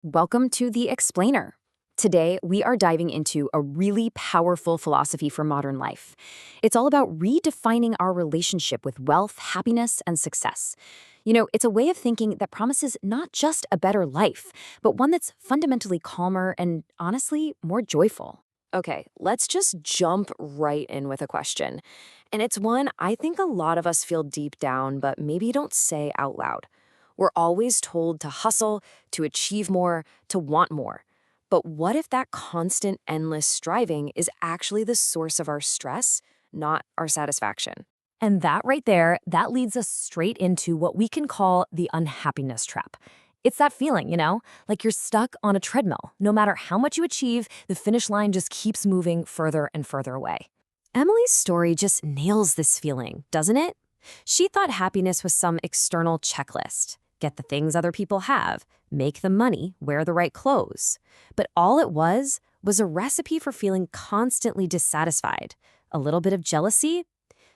Welcome to The Explainer. Today, we are diving into a really powerful philosophy for modern life. It's all about redefining our relationship with wealth, happiness, and success. It's a way of thinking that promises not just a better life, but one that's fundamentally calmer and, honestly, more joyful. Okay, let's just jump right in with a question. And it's one I think a lot of us feel deep down, but maybe don't say out loud. We're always told to hustle, to achieve more, to want more. But what if that constant, endless striving is actually the source of our stress, not our satisfaction? And that right there, that leads us straight into what we can call the unhappiness trap. It's that feeling, like you're stuck on a treadmill. No matter how much you achieve, the finish line just keeps moving further and further away. Emily's story just nails this feeling, doesn't it? She thought happiness was some external checklist. Get the things other people have, make the money, wear the right clothes. But all it was a recipe for feeling constantly dissatisfied. A little bit of jealousy?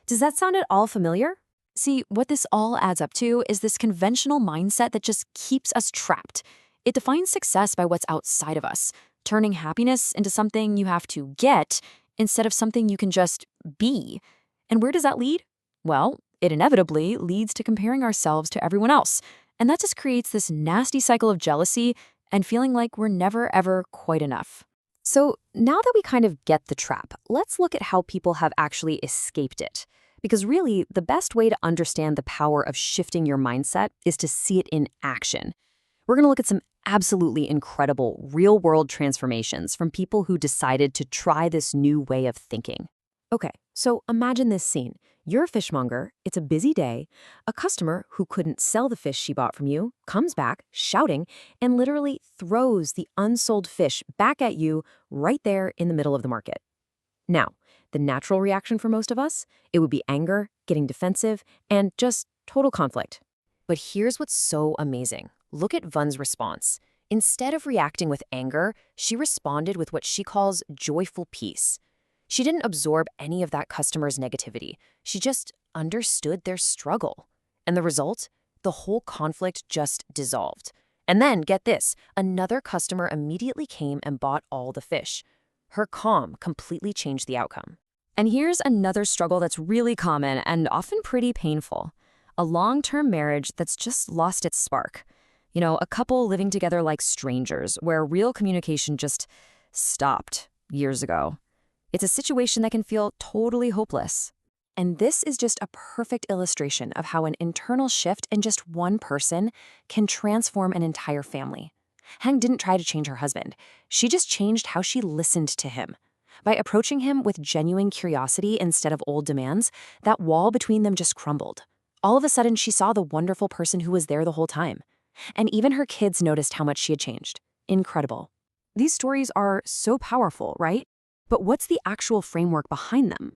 Does that sound at all familiar? See, what this all adds up to is this conventional mindset that just keeps us trapped. It defines success by what's outside of us, turning happiness into something you have to get instead of something you can just be. And where does that lead? Well, it inevitably leads to comparing ourselves to everyone else. And that just creates this nasty cycle of jealousy and feeling like we're never, ever quite enough. So now that we kind of get the trap, let's look at how people have actually escaped it. Because really, the best way to understand the power of shifting your mindset is to see it in action. We're going to look at some absolutely incredible real-world transformations from people who decided to try this new way of thinking. Okay, so imagine this scene. You're a fishmonger, it's a busy day. A customer who couldn't sell the fish she bought from you comes back, shouting, and literally throws the unsold fish back at you right there in the middle of the market. Now, the natural reaction for most of us, it would be anger, getting defensive, and just total conflict. But here's what's so amazing. Look at Vun's response. Instead of reacting with anger, she responded with what she calls joyful peace. She didn't absorb any of that customer's negativity. She just understood their struggle. And the result? The whole conflict just dissolved. And then, get this, another customer immediately came and bought all the fish. Her calm completely changed the outcome. And here's another struggle that's really common and often pretty painful. A long-term marriage that's just lost its spark. A couple living together like strangers, where real communication just stopped years ago. It's a situation that can feel totally hopeless. And this is just a perfect illustration of how an internal shift in just one person can transform an entire family. Hang didn't try to change her husband. She just changed how she listened to him. By approaching him with genuine curiosity instead of old demands, that wall between them just crumbled. All of a sudden, she saw the wonderful person who was there the whole time. And even her kids noticed how much she had changed. Incredible. These stories are so powerful, right? But what's the actual framework behind them?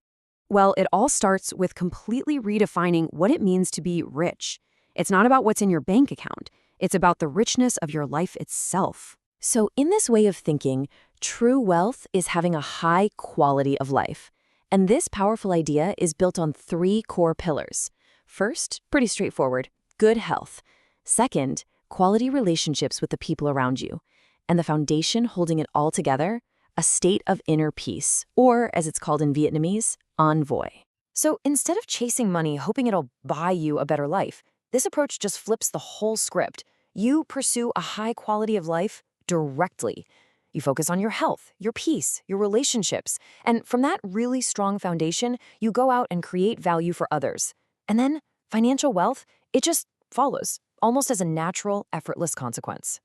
Well, it all starts with completely redefining what it means to be rich. It's not about what's in your bank account. It's about the richness of your life itself. So in this way of thinking, true wealth is having a high quality of life. And this powerful idea is built on 3 core pillars. First, pretty straightforward, good health. Second, quality relationships with the people around you. And the foundation holding it all together, a state of inner peace, or as it's called in Vietnamese, an vui. So instead of chasing money, hoping it'll buy you a better life, this approach just flips the whole script. You pursue a high quality of life directly. You focus on your health, your peace, your relationships, and from that really strong foundation, you go out and create value for others. And then financial wealth, it just follows, almost as a natural, effortless consequence.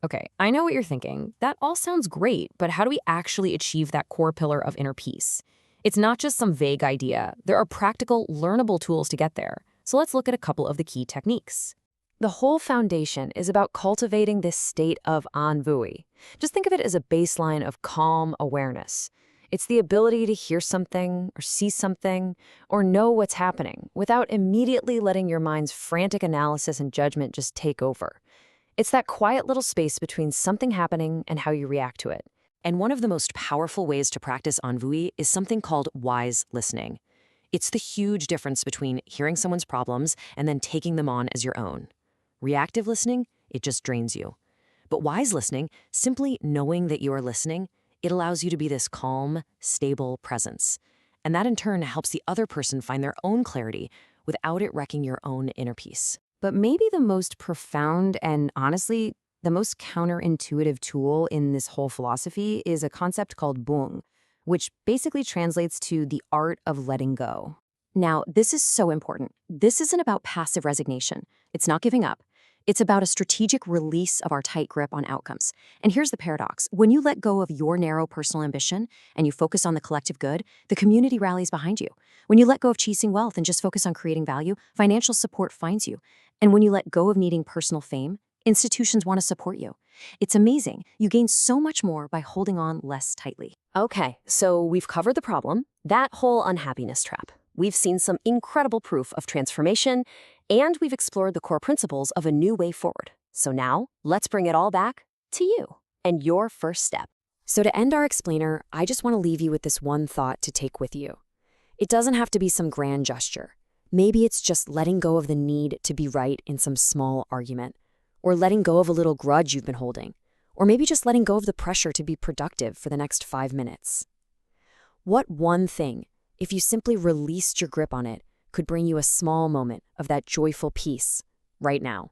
Okay, I know what you're thinking. That all sounds great, but how do we actually achieve that core pillar of inner peace? It's not just some vague idea. There are practical, learnable tools to get there. So let's look at a couple of the key techniques. The whole foundation is about cultivating this state of an vui. Just think of it as a baseline of calm awareness. It's the ability to hear something or see something or know what's happening without immediately letting your mind's frantic analysis and judgment just take over. It's that quiet little space between something happening and how you react to it. And one of the most powerful ways to practice an vui is something called wise listening. It's the huge difference between hearing someone's problems and then taking them on as your own. Reactive listening, it just drains you. But wise listening, simply knowing that you are listening, it allows you to be this calm, stable presence. And that in turn helps the other person find their own clarity without it wrecking your own inner peace. But maybe the most profound and honestly, the most counterintuitive tool in this whole philosophy is a concept called Buổi, which basically translates to the art of letting go. Now, this is so important. This isn't about passive resignation. It's not giving up. It's about a strategic release of our tight grip on outcomes. And here's the paradox. When you let go of your narrow personal ambition and you focus on the collective good, the community rallies behind you. When you let go of chasing wealth and just focus on creating value, financial support finds you. And when you let go of needing personal fame, institutions want to support you. It's amazing. You gain so much more by holding on less tightly. Okay, so we've covered the problem, that whole unhappiness trap. We've seen some incredible proof of transformation, and we've explored the core principles of a new way forward. So now, let's bring it all back to you and your first step. So to end our explainer, I just want to leave you with this one thought to take with you. It doesn't have to be some grand gesture. Maybe it's just letting go of the need to be right in some small argument, or letting go of a little grudge you've been holding, or maybe just letting go of the pressure to be productive for the next 5 minutes. What one thing, if you simply released your grip on it, could bring you a small moment of that joyful peace right now?